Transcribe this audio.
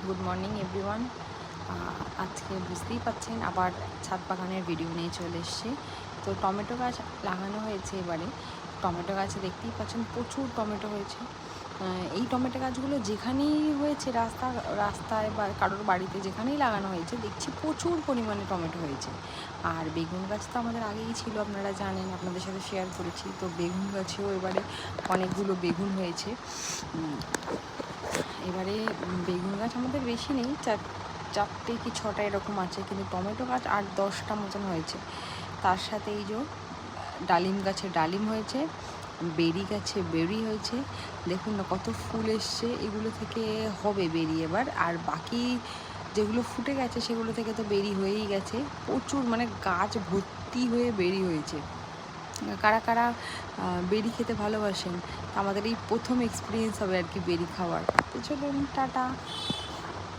Good morning everyone. আজকে বুঝতেই পাচ্ছেন আবার ছাদ বাগানের ভিডিও নিয়ে চলে এসেছি। তো টমেটো গাছ লাগানো হয়েছে এবারে। টমেটো গাছে দেখতেই পাচ্ছেন প্রচুর টমেটো হয়েছে। এই টমেটো গাছগুলো যেখানেই হয়েছে রাস্তায় বা কারোর বাড়িতে যেখানেই লাগানো হয়েছে দেখছি প্রচুর পরিমাণে টমেটো হয়েছে। আর বেগুন গাছ তো আমাদের আগেই ছিল, আপনারা জানেন, আপনাদের সাথে শেয়ার করেছি। তো বেগুন গাছেও এবারে অনেকগুলো বেগুন হয়েছে। এবারে বেগুন গাছ আমাদের বেশি নেই, চারটে কি ছটা এরকম আছে, কিন্তু টমেটো গাছ 8-10টা মতন হয়েছে। তার সাথে এই যে ডালিম গাছে ডালিম হয়েছে, বেরি গাছে বেরি হয়েছে। দেখুন না কত ফুল এসছে, এগুলো থেকে হবে বেরি এবার। আর বাকি যেগুলো ফুটে গেছে সেগুলো থেকে তো বেরি হয়েই গেছে। প্রচুর মানে গাছ ভর্তি হয়ে বেরি হয়েছে। কারা কারা বেরি খেতে ভালোবাসেন, আমাদের এই প্রথম এক্সপিরিয়েন্স হবে আর কি বেরি খাওয়ার। তো চলুন, টাটা।